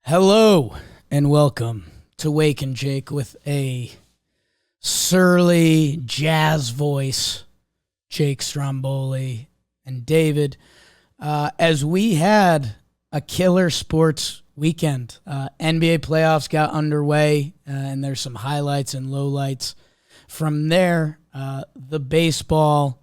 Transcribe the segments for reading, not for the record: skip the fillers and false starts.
Hello and welcome to Wake and Jake with a surly jazz voice, Jake Stromboli and David, as we had a killer sports weekend. NBA playoffs got underway, and there's some highlights and lowlights. From there, the baseball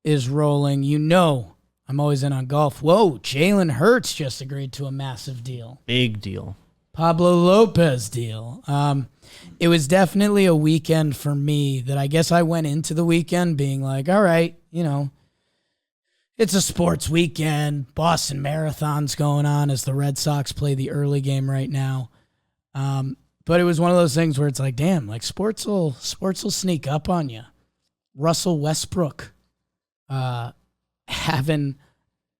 is rolling. You know, I'm always in on golf. Whoa, Jalen Hurts just agreed to a massive deal. Big deal. Pablo Lopez deal. It was definitely a weekend for me that I guess I went into the weekend being like, all right, you know, it's a sports weekend. Boston Marathon's going on as the Red Sox play the early game right now. But it was one of those things where it's like, damn, like sports will sneak up on you. Russell Westbrook having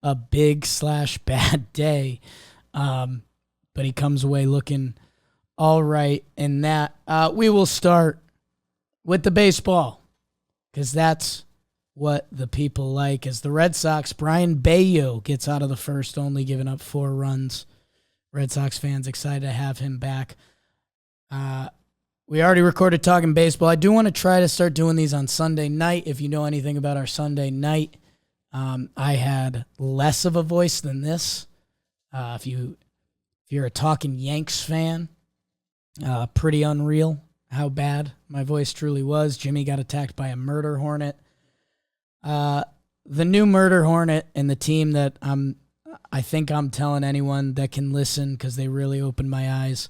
a big/bad day, but he comes away looking all right in that. We will start with the baseball because that's what the people like. As the Red Sox, Brian Bayo gets out of the first, only giving up 4 runs. Red Sox fans excited to have him back. We already recorded Talking Baseball. I do want to try to start doing these on Sunday night. If you know anything about our Sunday night, I had less of a voice than this. If you're a Talking Yanks fan, pretty unreal how bad my voice truly was. Jimmy got attacked by a murder hornet. The new murder hornet and the team that I think I'm telling anyone that can listen because they really opened my eyes.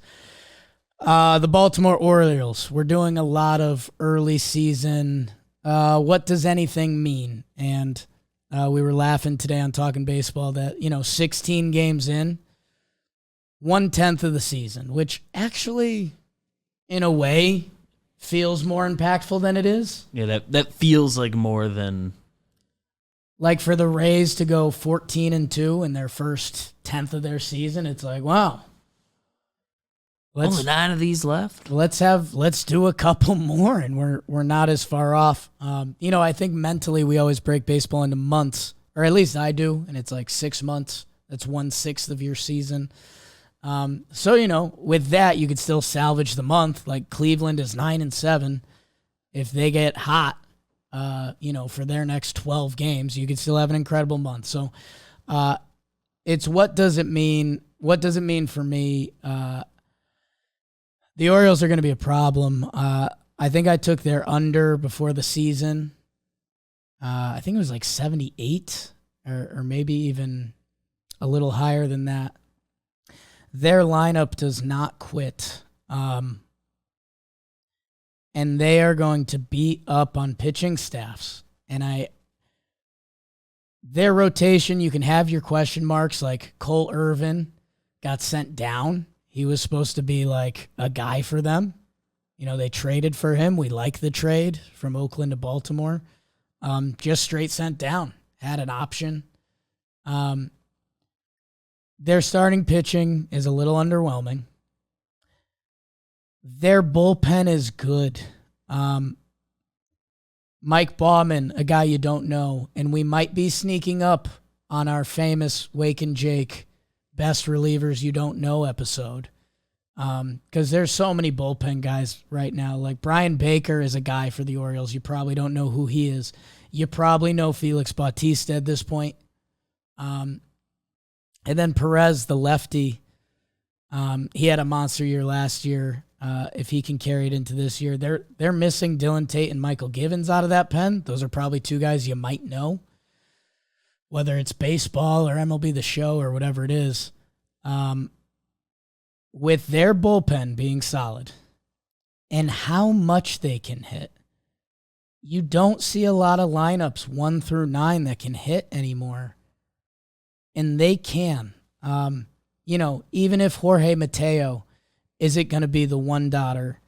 The Baltimore Orioles. We're doing a lot of early season. What does anything mean? And we were laughing today on Talking Baseball that, 16 games in, 1/10 of the season, which actually, in a way, feels more impactful than it is. Yeah, that feels like more than... Like for the Rays to go 14-2 in their first 10th of their season, it's like, wow. Only 9 of these left. Let's do a couple more, and we're not as far off. I think mentally we always break baseball into months, or at least I do, and it's like 6 months. That's 1/6 of your season. So with that, you could still salvage the month. Like Cleveland is 9-7. If they get hot, for their next 12 games, you could still have an incredible month. So, it's what does it mean? What does it mean for me? The Orioles are going to be a problem. I think I took their under before the season. I think it was like 78 or maybe even a little higher than that. Their lineup does not quit. And they are going to beat up on pitching staffs. And their rotation, you can have your question marks, like Cole Irvin got sent down. He was supposed to be like a guy for them. They traded for him. We like the trade from Oakland to Baltimore. Just straight sent down. Had an option. Their starting pitching is a little underwhelming. Their bullpen is good. Mike Bauman, a guy you don't know, and we might be sneaking up on our famous Wake and Jake Best Relievers You Don't Know episode. Because there's so many bullpen guys right now. Like Brian Baker is a guy for the Orioles. You probably don't know who he is. You probably know Felix Bautista at this point. And then Perez, the lefty, he had a monster year last year. If he can carry it into this year, they're missing Dylan Tate and Michael Givens out of that pen. Those are probably 2 guys you might know, whether it's baseball or MLB The Show or whatever it is. With their bullpen being solid and how much they can hit, you don't see a lot of lineups 1 through 9 that can hit anymore. And they can. Even if Jorge Mateo isn't going to be the one dotter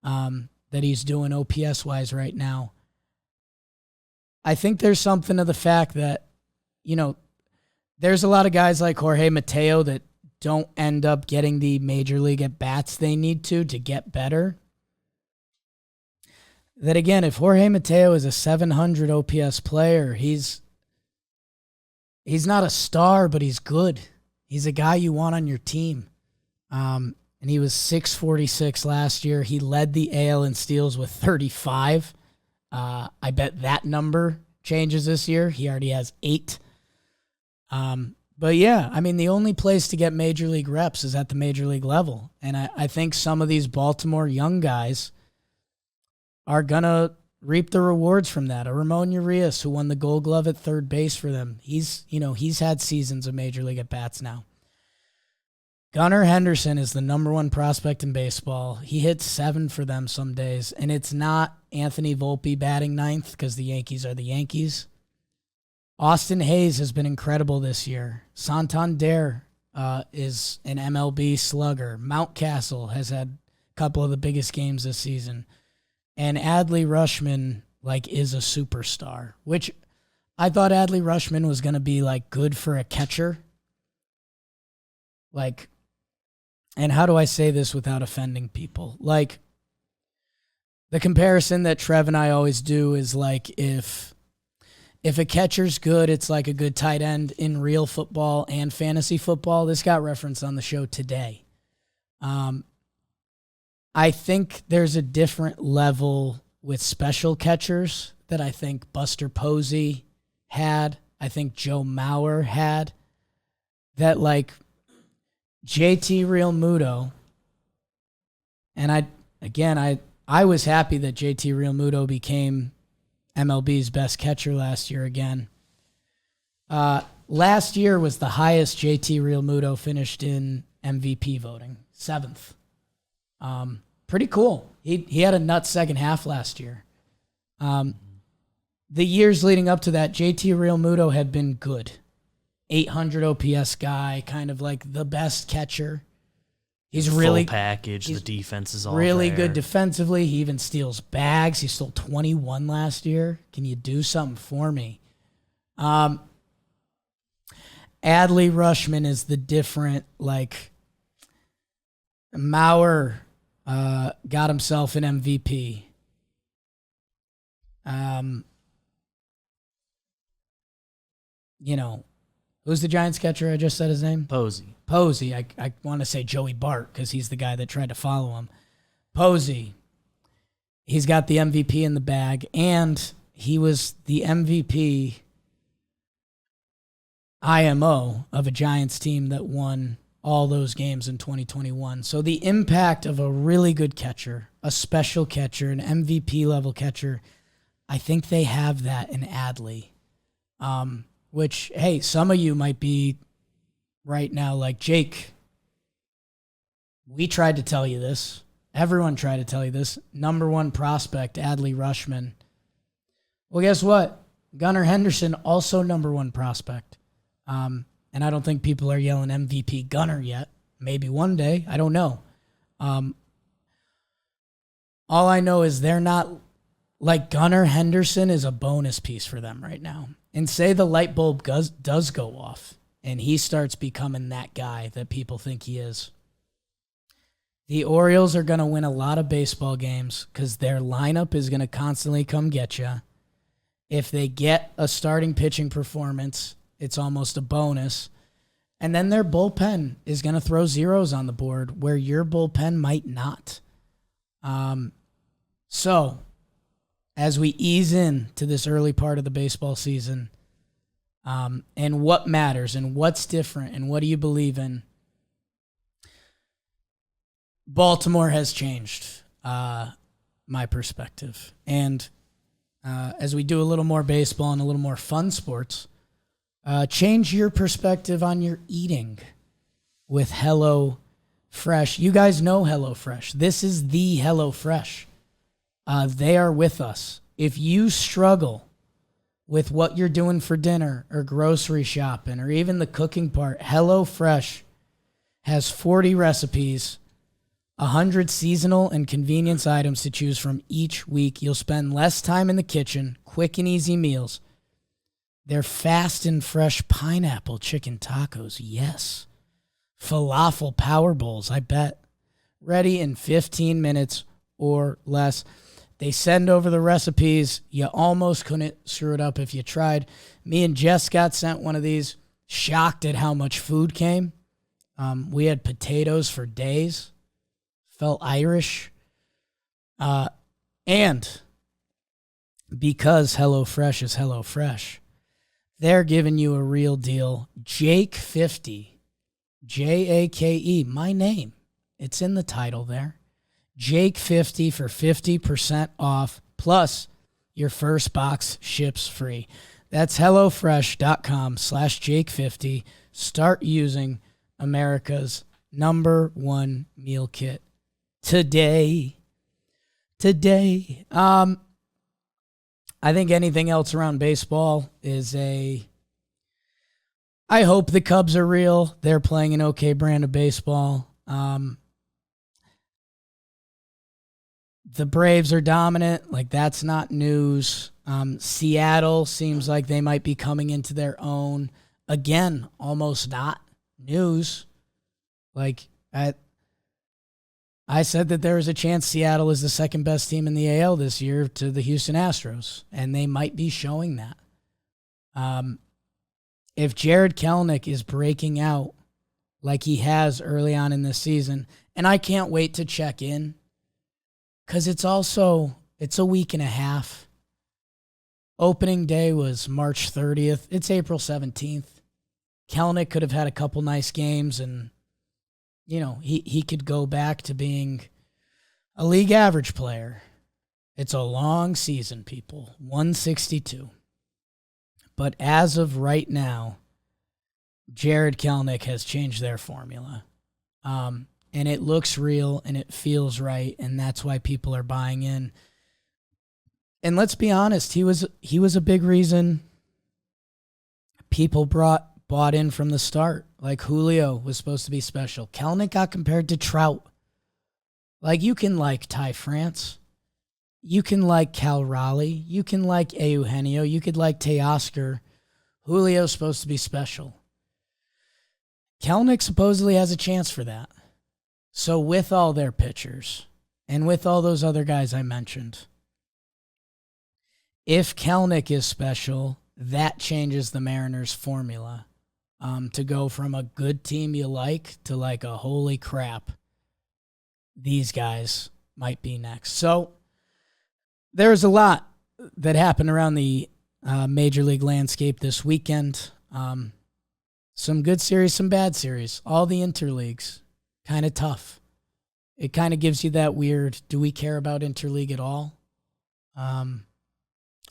that he's doing OPS-wise right now, I think there's something to the fact that, there's a lot of guys like Jorge Mateo that don't end up getting the major league at-bats they need to get better. That, again, if Jorge Mateo is a 700 OPS player, he's not a star, but he's good. He's a guy you want on your team. And he was 646 last year. He led the AL in steals with 35. I bet that number changes this year. He already has 8. But yeah, I mean, the only place to get major league reps is at the major league level. And I think some of these Baltimore young guys are going to reap the rewards from that. A Ramon Urias, who won the Gold Glove at third base for them. He's had seasons of major league at-bats now. Gunnar Henderson is the number 1 prospect in baseball. He hits 7 for them some days, and it's not Anthony Volpe batting 9th because the Yankees are the Yankees. Austin Hayes has been incredible this year. Santander is an MLB slugger. Mountcastle has had a couple of the biggest games this season. And Adley Rutschman, is a superstar, which I thought Adley Rutschman was going to be, good for a catcher. And how do I say this without offending people? The comparison that Trev and I always do is, if a catcher's good, it's like a good tight end in real football and fantasy football. This got referenced on the show today. I think there's a different level with special catchers that I think Buster Posey had. I think Joe Mauer had. That JT Realmuto, and I was happy that JT Realmuto became MLB's best catcher last year again. Last year was the highest JT Realmuto finished in MVP voting, 7th. Pretty cool. He had a nuts second half last year. The years leading up to that, JT Realmuto had been good. 800 OPS guy, kind of the best catcher. He's really full package. The defense is all really there. Good defensively. He even steals bags. He stole 21 last year. Can you do something for me? Adley Rutschman is the different, Mauer got himself an MVP. Who's the Giants catcher? I just said his name. Posey. I want to say Joey Bart because he's the guy that tried to follow him. Posey. He's got the MVP in the bag, and he was the MVP IMO of a Giants team that won all those games in 2021. So the impact of a really good catcher, a special catcher, an MVP level catcher, I think they have that in Adley. Which, hey, some of you might be right now like, Jake, we tried to tell you this. Everyone tried to tell you this. Number 1 prospect, Adley Rutschman. Well, guess what? Gunnar Henderson, also number 1 prospect. And I don't think people are yelling MVP Gunnar yet. Maybe one day. I don't know. All I know is they're not, Gunnar Henderson is a bonus piece for them right now. And say the light bulb does go off and he starts becoming that guy that people think he is. The Orioles are going to win a lot of baseball games because their lineup is going to constantly come get you. If they get a starting pitching performance, it's almost a bonus. And then their bullpen is going to throw zeros on the board where your bullpen might not. So, as we ease into this early part of the baseball season, and what matters and what's different and what do you believe in, Baltimore has changed my perspective. And as we do a little more baseball and a little more fun sports, change your perspective on your eating with HelloFresh. You guys know HelloFresh. This is the HelloFresh. They are with us. If you struggle with what you're doing for dinner or grocery shopping or even the cooking part, HelloFresh has 40 recipes, 100 seasonal and convenience items to choose from each week. You'll spend less time in the kitchen, quick and easy meals. They're fast and fresh pineapple chicken tacos, yes. Falafel power bowls, I bet. Ready in 15 minutes or less. They send over the recipes. You almost couldn't screw it up if you tried. Me and Jess got sent one of these, shocked at how much food came. We had potatoes for days. Felt Irish. And because HelloFresh is HelloFresh, they're giving you a real deal. Jake 50, Jake, my name. It's in the title there. Jake 50 for 50% off, plus your first box ships free. That's HelloFresh.com/Jake50. Start using America's #1 meal kit today. I think anything else around baseball is I hope the Cubs are real. They're playing an okay brand of baseball. The Braves are dominant. Like, that's not news. Seattle seems like they might be coming into their own. Again, almost not news. Like, I said that there was a chance Seattle is the second best team in the AL this year to the Houston Astros, and they might be showing that. If Jared Kelenic is breaking out like he has early on in this season, and I can't wait to check in, because it's a week and a half. Opening day was March 30th. It's April 17th. Kelenic could have had a couple nice games, and he could go back to being a league average player. It's a long season, people. 162. But as of right now, Jared Kelenic has changed their formula. And it looks real and it feels right, and that's why people are buying in. And let's be honest, he was a big reason people bought in from the start. Like, Julio was supposed to be special. Kelenic got compared to Trout. Like, you can like Ty France. You can like Cal Raleigh. You can like Eugenio. You could like Teoscar. Julio's supposed to be special. Kelenic supposedly has a chance for that. So with all their pitchers and with all those other guys I mentioned, if Kelenic is special, that changes the Mariners' formula to go from a good team you like to like a holy crap, these guys might be next. So there's a lot that happened around the Major League landscape this weekend. Some good series, some bad series. All the interleagues. Kind of tough. It kind of gives you that weird, do we care about interleague at all? I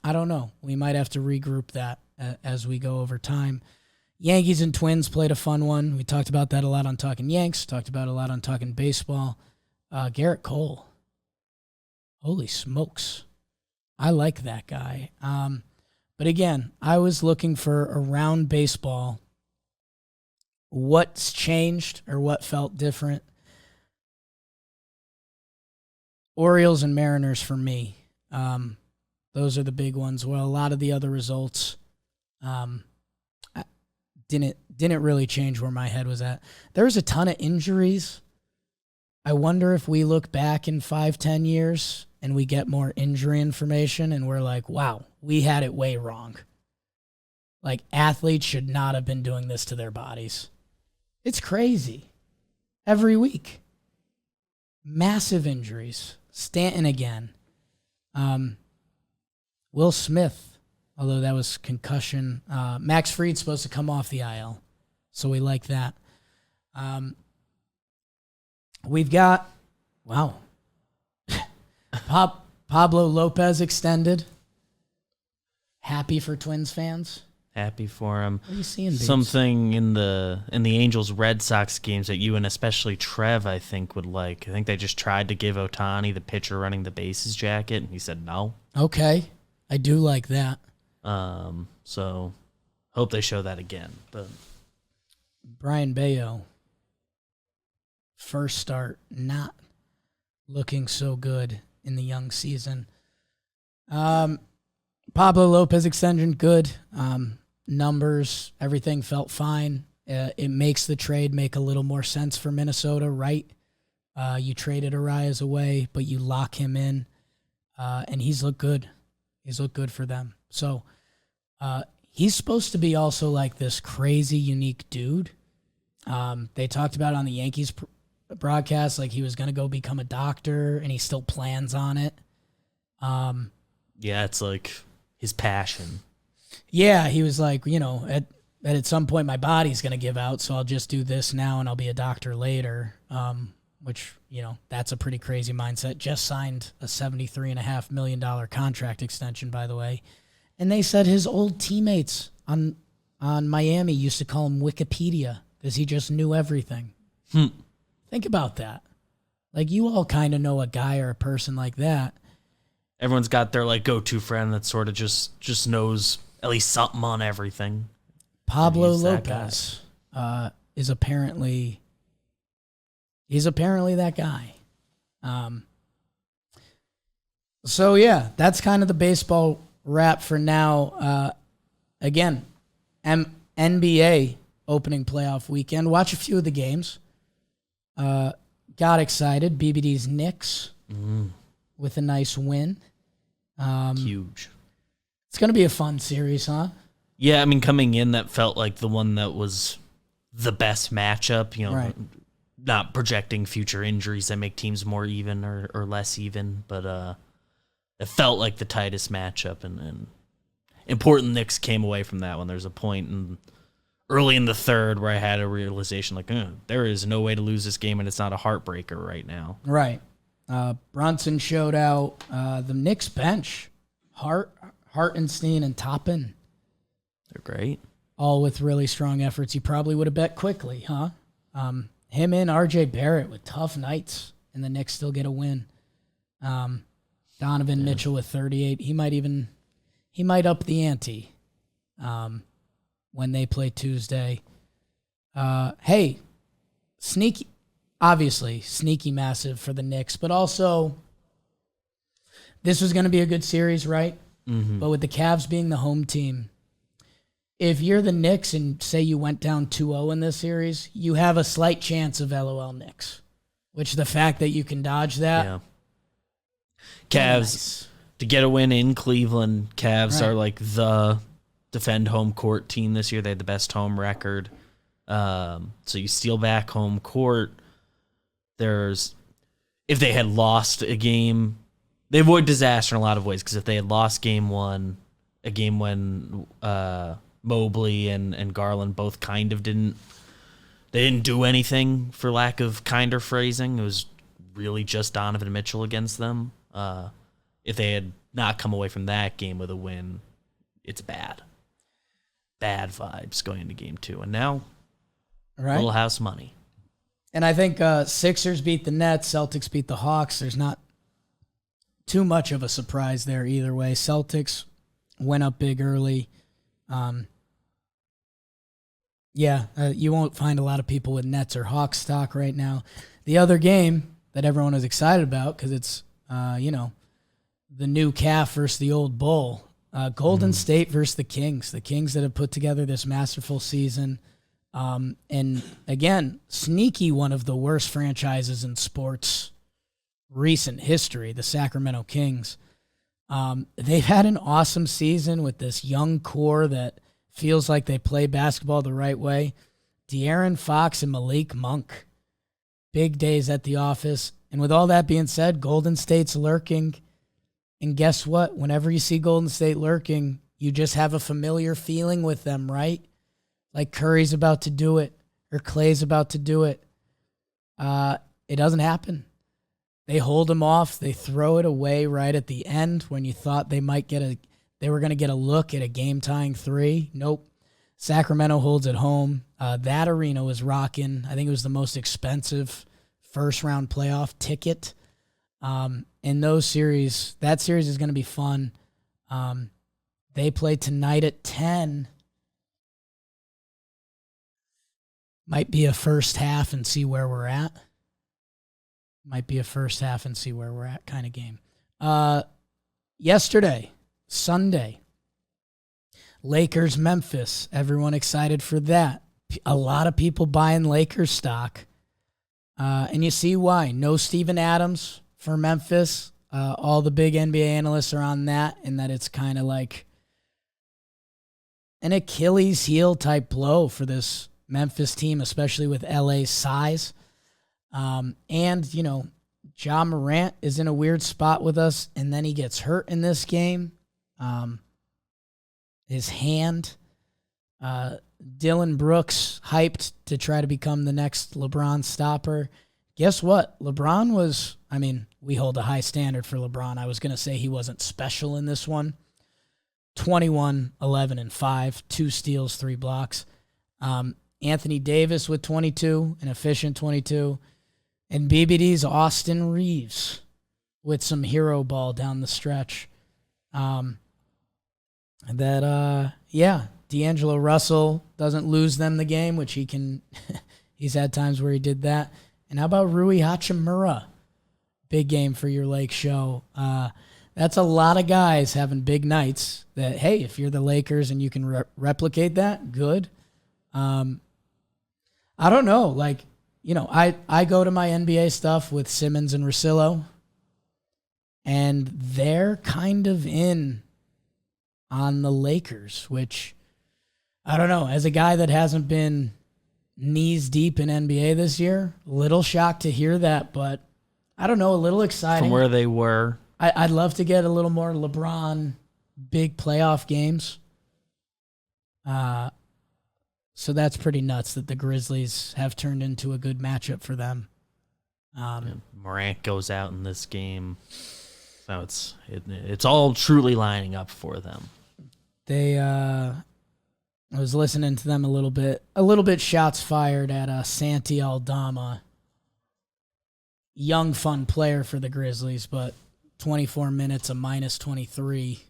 don't know. We might have to regroup that as we go over time. Yankees and Twins played a fun one. We talked about that a lot on Talking Yanks. Talked about it a lot on Talking Baseball. Garrett Cole. Holy smokes. I like that guy. But again, I was looking for around baseball what's changed or what felt different. Orioles and Mariners for me. Those are the big ones. Well, a lot of the other results didn't really change where my head was at. There was a ton of injuries. I wonder if we look back in 5-10 years and we get more injury information and we're like, wow, we had it way wrong. Like, athletes should not have been doing this to their bodies. It's crazy. Every week. Massive injuries. Stanton again. Will Smith, although that was concussion. Max Fried's supposed to come off the IL, so we like that. We've got, wow, Pablo Lopez extended. Happy for Twins fans? Happy for him. What are you seeing, Beans? Something in the Angels Red Sox games that you and especially Trev, I think, would like. I think they just tried to give Ohtani, the pitcher running the bases, jacket, and he said no. Okay. I do like that. So hope they show that again. But Brian Bayo, first start, not looking so good in the young season. Pablo Lopez extension, good. Numbers, everything felt fine. It makes the trade make a little more sense for Minnesota, right? You traded Arias away, but you lock him in, and he's looked good. He's looked good for them. So he's supposed to be also like this crazy, unique dude. They talked about it on the Yankees broadcast, like he was going to go become a doctor, and he still plans on it. Yeah, it's like his passion. Yeah, he was like, at some point my body's going to give out, so I'll just do this now and I'll be a doctor later, which, that's a pretty crazy mindset. Just signed a $73.5 million contract extension, by the way. And they said his old teammates on Miami used to call him Wikipedia because he just knew everything. Think about that. Like, you all kind of know a guy or a person like that. Everyone's got their like go-to friend that sort of just knows at least something on everything. Pablo Lopez is apparently that guy. So yeah, that's kind of the baseball wrap for now. Again, NBA opening playoff weekend. Watch a few of the games. Got excited. BBD's Knicks with a nice win. Huge. It's going to be a fun series, huh? Yeah, I mean, coming in, that felt like the one that was the best matchup. Right. Not projecting future injuries that make teams more even or less even, but it felt like the tightest matchup, and important Knicks came away from that one. There's a point early in the third where I had a realization like, there is no way to lose this game, and it's not a heartbreaker right now. Right. Brunson showed out. The Knicks bench, Hartenstein and Toppin. They're great. All with really strong efforts. You probably would have bet quickly, huh? Him and R.J. Barrett with tough nights, and the Knicks still get a win. Donovan Mitchell with 38. He might up the ante when they play Tuesday. Hey, sneaky massive for the Knicks, but also this was going to be a good series, right? Mm-hmm. But with the Cavs being the home team, if you're the Knicks and say you went down 2-0 in this series, you have a slight chance of LOL Knicks, which the fact that you can dodge that. Yeah. Cavs, nice. To get a win in Cleveland, Cavs are like the defend home court team this year. They had the best home record. So you steal back home court. If they had lost a game, they avoid disaster in a lot of ways, because if they had lost game one, a game when Mobley and Garland both kind of didn't do anything, for lack of kinder phrasing. It was really just Donovan Mitchell against them. If they had not come away from that game with a win, it's bad. Bad vibes going into game two. And now, little house money. And I think Sixers beat the Nets, Celtics beat the Hawks. There's not too much of a surprise there either way. Celtics went up big early. You won't find a lot of people with Nets or Hawks stock right now. The other game that everyone is excited about, because it's, the new calf versus the old bull. Golden State versus the Kings. The Kings that have put together this masterful season. And again, sneaky one of the worst franchises in sports recent history, the Sacramento Kings. They've had an awesome season with this young core that feels like they play basketball the right way. De'Aaron Fox and Malik Monk. Big days at the office. And with all that being said, Golden State's lurking. And guess what? Whenever you see Golden State lurking, you just have a familiar feeling with them, right? Like Curry's about to do it or Clay's about to do it. It doesn't happen. They hold them off. They throw it away right at the end when you thought they were going to get a look at a game-tying 3. Nope. Sacramento holds it home. That arena was rocking. I think it was the most expensive first-round playoff ticket. In that series is going to be fun. They play tonight at 10. Might be a first half and see where we're at. Kind of game. Yesterday, Sunday, Lakers, Memphis. Everyone excited for that. A lot of people buying Lakers stock. And you see why. No Steven Adams for Memphis. All the big NBA analysts are on that, and that it's kind of like an Achilles heel type blow for this Memphis team, especially with LA's size. And, Ja Morant is in a weird spot with us, and then he gets hurt in this game. His hand. Dylan Brooks hyped to try to become the next LeBron stopper. Guess what? We hold a high standard for LeBron. I was going to say he wasn't special in this one. 21, 11, and 5, 2 steals, 3 blocks. Anthony Davis with 22, an efficient 22. And BBD's Austin Reeves with some hero ball down the stretch. D'Angelo Russell doesn't lose them the game, which he can. He's had times where he did that. And how about Rui Hachimura? Big game for your Lake show. That's a lot of guys having big nights that, hey, if you're the Lakers and you can replicate that, good. I don't know. I go to my NBA stuff with Simmons and Russillo, and they're kind of in on the Lakers, which, I don't know. As a guy that hasn't been knees deep in NBA this year, a little shocked to hear that, but I don't know, a little exciting. From where they were. I'd love to get a little more LeBron big playoff games. So that's pretty nuts that the Grizzlies have turned into a good matchup for them. Morant goes out in this game. So it's all truly lining up for them. I was listening to them a little bit shots fired at Santi Aldama. Young, fun player for the Grizzlies, but 24 minutes, a minus 23.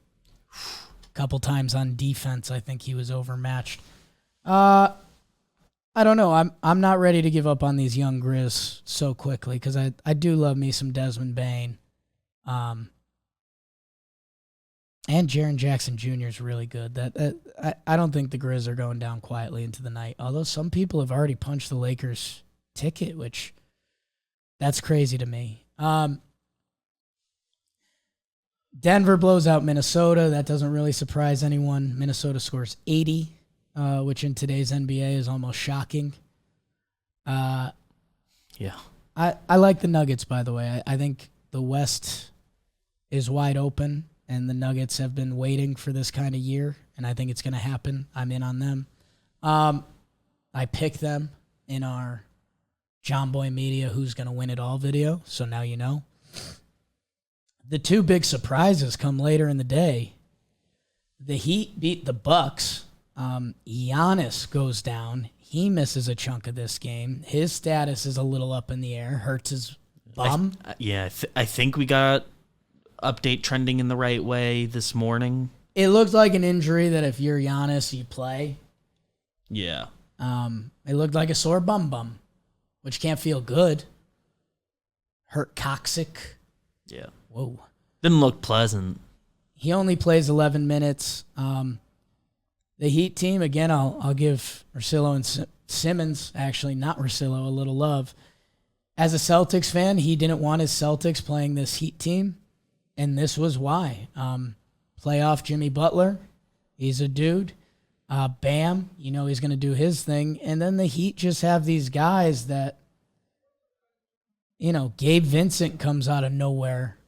A couple times on defense, I think he was overmatched. I don't know. I'm not ready to give up on these young Grizz so quickly because I do love me some Desmond Bane. And Jaren Jackson Jr. is really good. I don't think the Grizz are going down quietly into the night, although some people have already punched the Lakers ticket, which that's crazy to me. Denver blows out Minnesota. That doesn't really surprise anyone. Minnesota scores 80. Which in today's NBA is almost shocking. Yeah. I like the Nuggets, by the way. I think the West is wide open, and the Nuggets have been waiting for this kind of year, and I think it's going to happen. I'm in on them. I picked them in our John Boy Media Who's Going to Win It All video, so now you know. The two big surprises come later in the day. The Heat beat the Bucks. Giannis goes down. He misses a chunk of this game. His status is a little up in the air. Hurts his bum. I think we got update trending in the right way this morning. It looks like an injury that if you're Giannis, you play. Yeah. It looked like a sore bum, which can't feel good. Hurt coccyx. Yeah. Whoa. Didn't look pleasant. He only plays 11 minutes. The Heat team, again, I'll give Russillo and Simmons, actually not Russillo, a little love. As a Celtics fan, he didn't want his Celtics playing this Heat team, and this was why. Playoff Jimmy Butler, he's a dude. Bam, he's going to do his thing. And then the Heat just have these guys that, Gabe Vincent comes out of nowhere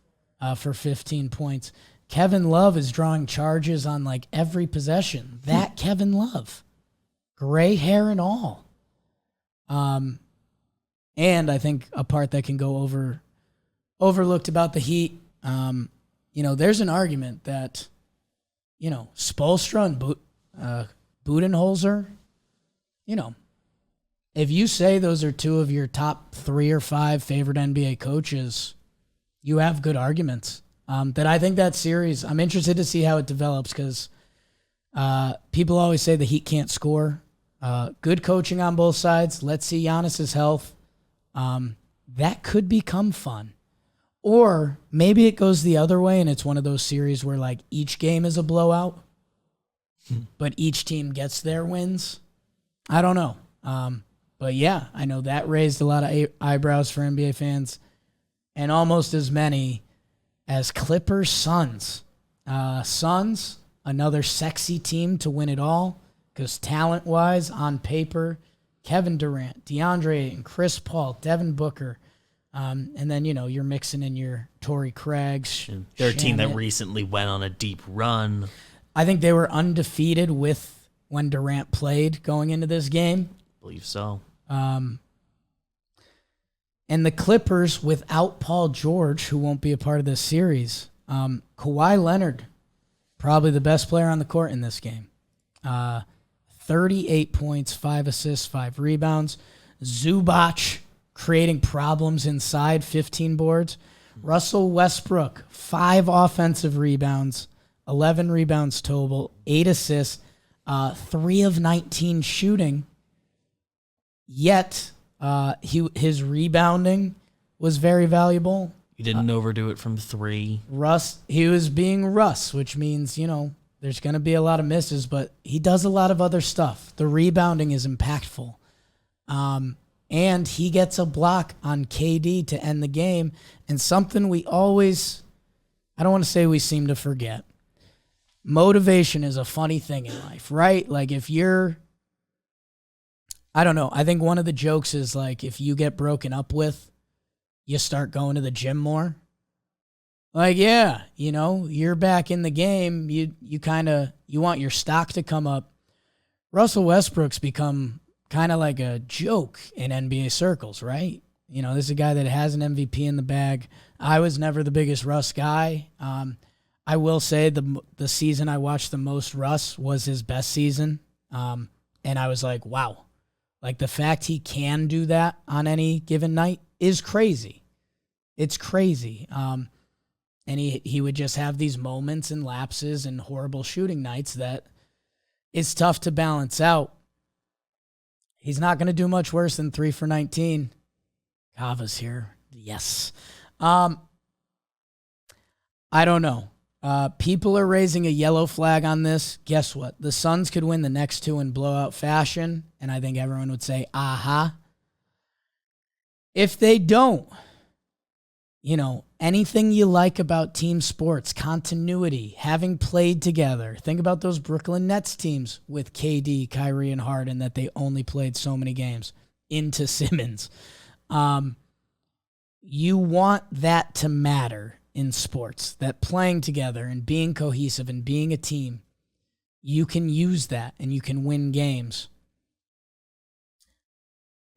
for 15 points. Kevin Love is drawing charges on every possession. That Kevin Love. Gray hair and all. And I think a part that can go overlooked about the Heat, there's an argument that, Spoelstra and Budenholzer, if you say those are two of your top 3 or 5 favorite NBA coaches, you have good arguments. That I think that series, I'm interested to see how it develops because people always say the Heat can't score. Good coaching on both sides. Let's see Giannis's health. That could become fun. Or maybe it goes the other way and it's one of those series where each game is a blowout, but each team gets their wins. I don't know. But yeah, I know that raised a lot of eyebrows for NBA fans and almost as many as Clippers Suns. Suns, another sexy team to win it all because talent-wise, on paper, Kevin Durant, DeAndre Ayton, Chris Paul, Devin Booker, and then, you're mixing in your Torrey Craigs. They're a team that Shamit. recently went on a deep run. I think they were undefeated when Durant played going into this game. I believe so. And the Clippers, without Paul George, who won't be a part of this series, Kawhi Leonard, probably the best player on the court in this game. 38 points, 5 assists, 5 rebounds. Zubac creating problems inside, 15 boards. Russell Westbrook, 5 offensive rebounds, 11 rebounds total, 8 assists, 3 of 19 shooting. Yet, his rebounding was very valuable. He didn't overdo it from 3. He was being Russ, which means, there's going to be a lot of misses, but he does a lot of other stuff. The rebounding is impactful. And he gets a block on KD to end the game. And something I don't want to say we seem to forget. Motivation is a funny thing in life, right? Like I don't know. I think one of the jokes is like if you get broken up with, you start going to the gym more. Like, yeah, you're back in the game. You want your stock to come up. Russell Westbrook's become kind of like a joke in NBA circles, right? This is a guy that has an MVP in the bag. I was never the biggest Russ guy. I will say the season I watched the most Russ was his best season. And I was like, wow. Like the fact he can do that on any given night is crazy. It's crazy. And he would just have these moments and lapses and horrible shooting nights that it's tough to balance out. He's not going to do much worse than 3 for 19. Kava's here. Yes. I don't know. People are raising a yellow flag on this. Guess what? The Suns could win the next 2 in blowout fashion, and I think everyone would say, aha. If they don't, anything you like about team sports, continuity, having played together. Think about those Brooklyn Nets teams with KD, Kyrie, and Harden that they only played so many games into Simmons. You want that to matter in sports, that playing together and being cohesive and being a team, you can use that and you can win games.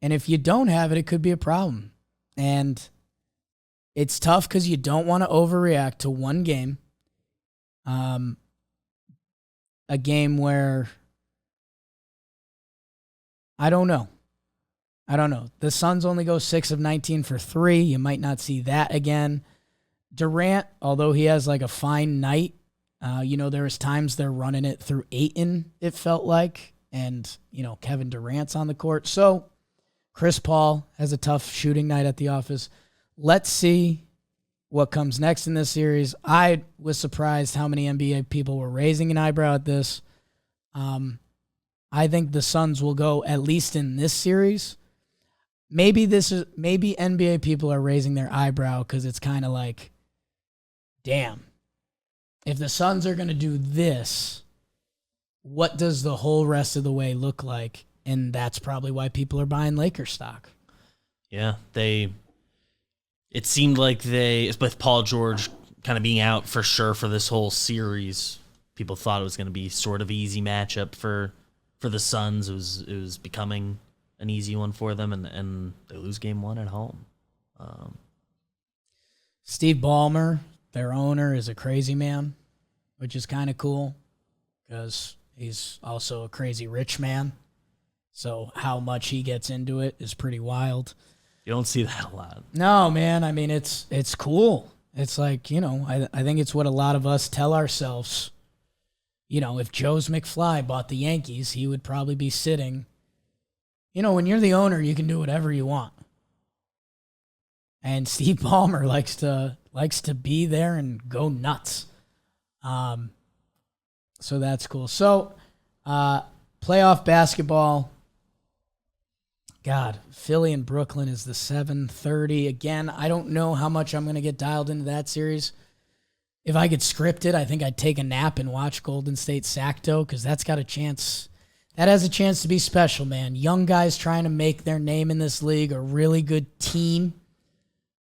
And if you don't have it, it could be a problem. And it's tough because you don't want to overreact to one game. A game where, I don't know. The Suns only go 6 of 19 for 3. You might not see that again. Durant, although he has like a fine night, there was times they're running it through Ayton, it felt like. And, Kevin Durant's on the court. So Chris Paul has a tough shooting night at the office. Let's see what comes next in this series. I was surprised how many NBA people were raising an eyebrow at this. I think the Suns will go at least in this series. Maybe NBA people are raising their eyebrow because it's kind of like, damn, if the Suns are going to do this, what does the whole rest of the way look like? And that's probably why people are buying Lakers stock. Yeah, it seemed like with Paul George kind of being out for sure for this whole series, people thought it was going to be sort of easy matchup for the Suns. It was becoming an easy one for them, and they lose game 1 at home. Steve Ballmer, their owner, is a crazy man, which is kind of cool because he's also a crazy rich man. So how much he gets into it is pretty wild. You don't see that a lot. No, man. I mean, it's cool. It's like, I think it's what a lot of us tell ourselves. If Joe's McFly bought the Yankees, he would probably be sitting. When you're the owner, you can do whatever you want. And Steve Ballmer likes to be there and go nuts. So that's cool. So, playoff basketball. God, Philly and Brooklyn is the 7:30. Again, I don't know how much I'm going to get dialed into that series. If I could script it, I think I'd take a nap and watch Golden State Sacto because that's got a chance. that has a chance to be special, man. Young guys trying to make their name in this league, a really good team,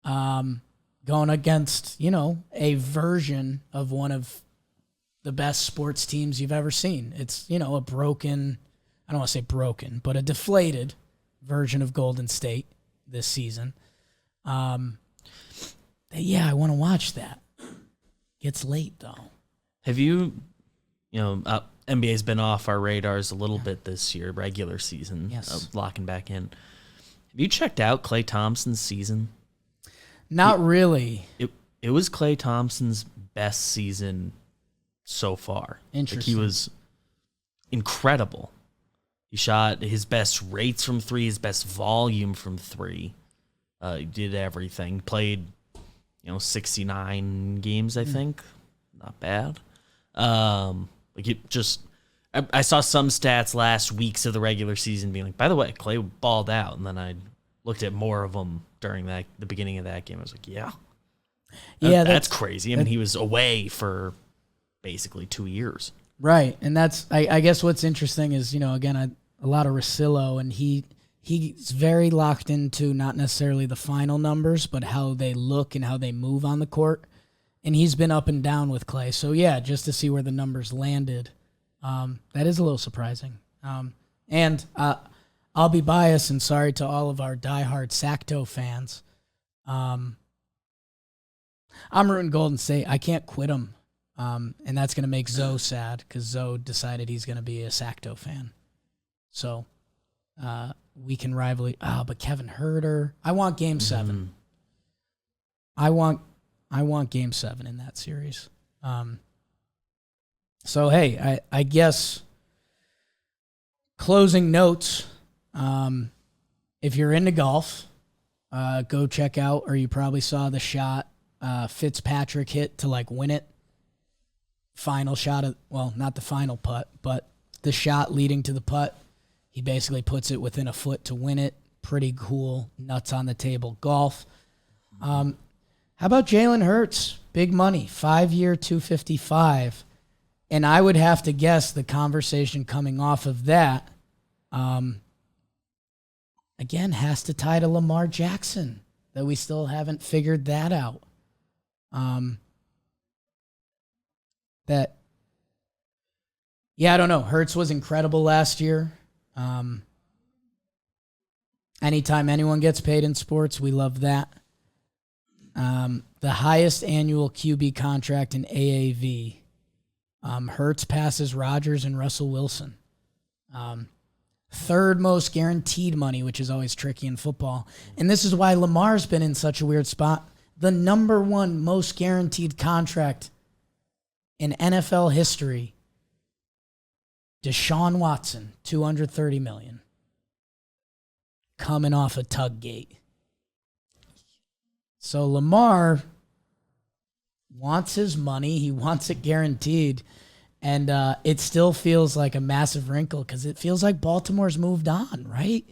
going against, a version of one of the best sports teams you've ever seen. It's, a broken, I don't want to say broken, but a deflated version of Golden State this season. Yeah, I want to watch that. Gets late, though. Have you, NBA's been off our radars a little bit this year, regular season, locking back in. Have you checked out Klay Thompson's season? Not really. It was Klay Thompson's best season so far. Interesting. He was incredible. He shot his best rates from three, his best volume from three. He did everything. Played, 69 games, I think. Not bad. I saw some stats last weeks of the regular season being like, by the way, Klay balled out, and then I looked at more of them during the beginning of that game. I was like, yeah, that's crazy. I mean, he was away for basically 2 years, right? And that's I guess what's interesting is again a lot of Russillo, and he's very locked into not necessarily the final numbers, but how they look and how they move on the court. And he's been up and down with Klay. So, yeah, just to see where the numbers landed, that is a little surprising. And I'll be biased, and sorry to all of our diehard Sacto fans. I'm rooting Golden State. I can't quit them. And that's going to make Zoe sad because Zoe decided he's going to be a Sacto fan. So we can rival. But Kevin Huerter. I want Game 7. I want Game 7 in that series. So, hey, I guess closing notes, if you're into golf, go check out, or you probably saw the shot Fitzpatrick hit to, win it. Final shot not the final putt, but the shot leading to the putt. He basically puts it within a foot to win it. Pretty cool, nuts on the table golf. How about Jalen Hurts? Big money, 5-year, $255. And I would have to guess the conversation coming off of that, again, has to tie to Lamar Jackson, that we still haven't figured that out. I don't know. Hurts was incredible last year. Anytime anyone gets paid in sports, we love that. The highest annual QB contract in AAV. Hurts passes Rodgers and Russell Wilson. Third most guaranteed money, which is always tricky in football. And this is why Lamar's been in such a weird spot. The number one most guaranteed contract in NFL history, Deshaun Watson, $230 million. Coming off a tug gate. So Lamar wants his money. He wants it guaranteed. And it still feels like a massive wrinkle because it feels like Baltimore's moved on, right?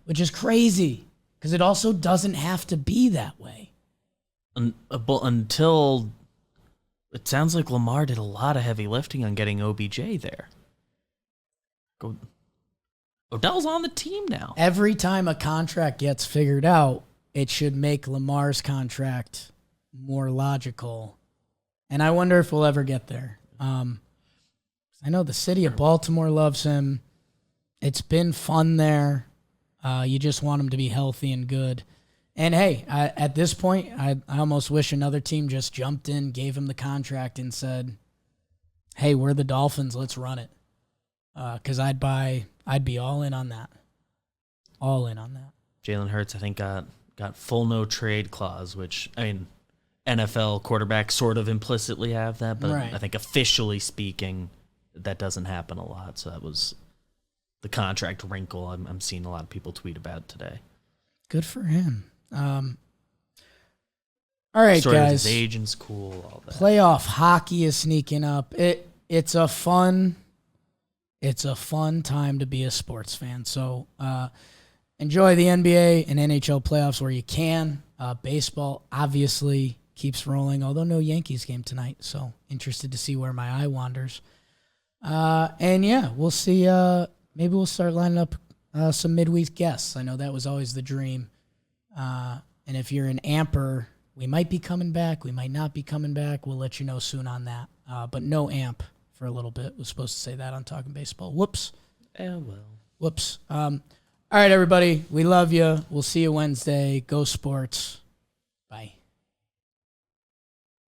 Which is crazy because it also doesn't have to be that way. Until it sounds like Lamar did a lot of heavy lifting on getting OBJ there. Odell's on the team now. Every time a contract gets figured out, it should make Lamar's contract more logical. And I wonder if we'll ever get there. I know the city of Baltimore loves him. It's been fun there. You just want him to be healthy and good. And, hey, at this point, I almost wish another team just jumped in, gave him the contract, and said, hey, we're the Dolphins, let's run it. Because I'd be all in on that. All in on that. Jalen Hurts, I think, got full no trade clause, which, I mean, NFL quarterbacks sort of implicitly have that, but right. I think officially speaking, that doesn't happen a lot. So that was the contract wrinkle I'm seeing a lot of people tweet about today. Good for him. All right, Story guys. His agent's cool. All that. Playoff hockey is sneaking up. It's a fun time to be a sports fan. So enjoy the NBA and NHL playoffs where you can. Baseball obviously keeps rolling, although no Yankees game tonight. So interested to see where my eye wanders. And yeah, we'll see. Maybe we'll start lining up some midweek guests. I know that was always the dream. And if you're an amper, we might be coming back. We might not be coming back. We'll let you know soon on that. But no amp for a little bit. Was supposed to say that on Talking Baseball. Whoops. Well. Whoops. All right, everybody. We love you. We'll see you Wednesday. Go Sports. Bye.